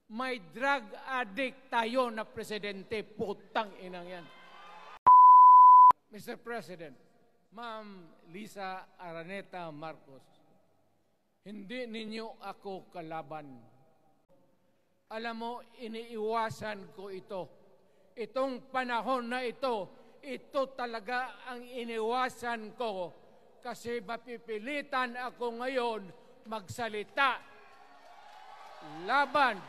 May drug addict tayo na presidente, putang inang yan. Mr. President, Ma'am Lisa Araneta Marcos, hindi ninyo ako kalaban. Alam mo, iniiwasan ko ito. Itong panahon na ito talaga ang iniwasan ko kasi mapipilitan ako ngayon magsalita laban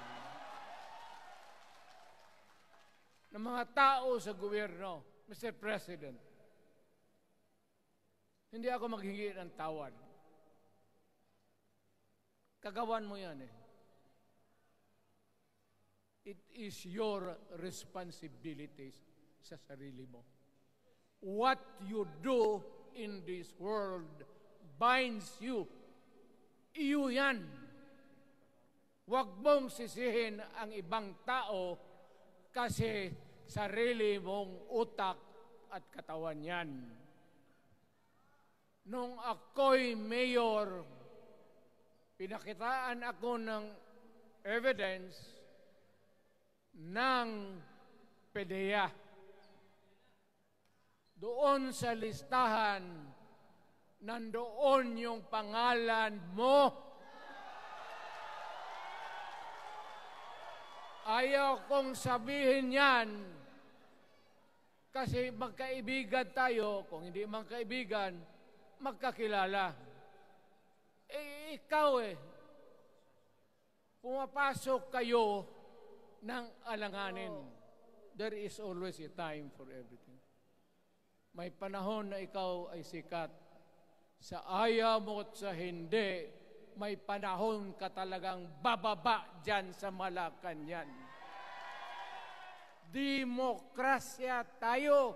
ng mga tao sa gobyerno. Mr. President, hindi ako maghingi ng tawad. Kagawan mo yan eh. It is your responsibility sa sarili mo. What you do in this world binds you. Iyo yan. Huwag mong sisihin ang ibang tao kasi sarili mong utak at katawan yan. Nung ako'y mayor, pinakitaan ako ng evidence ng PDEA. Doon sa listahan, nandoon yung pangalan mo. Ayaw kong sabihin yan kasi magkaibigan tayo. Kung hindi magkaibigan, magkakilala. Ikaw pumapasok kayo ng alanganin. There is always a time for everything. May panahon na ikaw ay sikat. Sa ayaw mo at sa hindi, may panahon ka talagang bababa dyan sa Malacanang. Demokrasya tayo,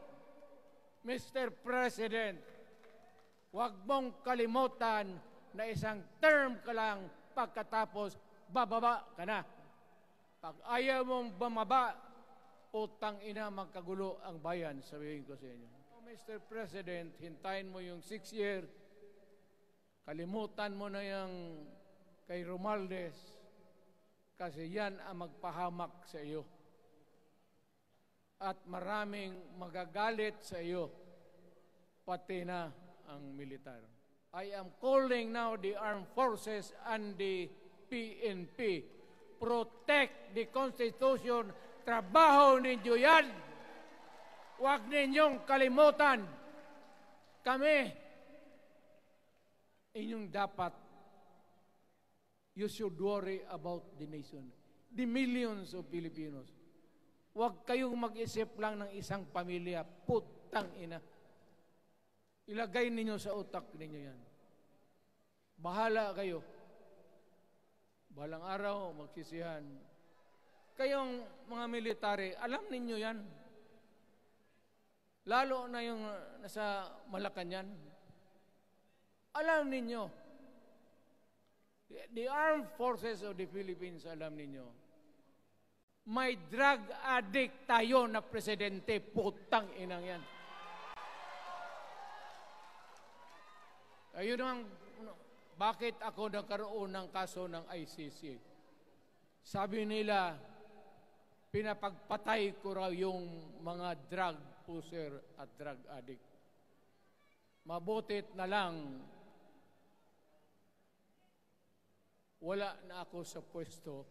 Mr. President. Huwag mong kalimutan na isang term ka lang pagkatapos bababa ka na. Pag ayaw mong bumaba, utang ina magkagulo ang bayan, sabihin ko sa inyo. Mr. President, hintayin mo yung 6 year, kalimutan mo na yung kay Romualdez kasi yan ang magpahamak sa iyo. At maraming magagalit sa iyo, pati na ang militar. I am calling now the armed forces and the PNP. Protect the Constitution. Trabaho ninyo yan. Huwag ninyong kalimutan. Kami, inyong dapat, you should worry about the nation. The millions of Filipinos. Huwag kayong mag-isip lang ng isang pamilya. Putang ina. Ilagay ninyo sa utak ninyo yan. Bahala kayo. Balang araw, magsisihan. Kayong mga military, alam ninyo yan. Lalo na yung nasa Malacanang. Alam ninyo. The Armed Forces of the Philippines, alam ninyo. May drug addict tayo na presidente, putang inang yan. Ayun ang bakit ako nagkaroon ng kaso ng ICC. Sabi nila, pinapagpatay ko raw yung mga drug user at drug addict. Mabutit na lang, wala na ako sa pwesto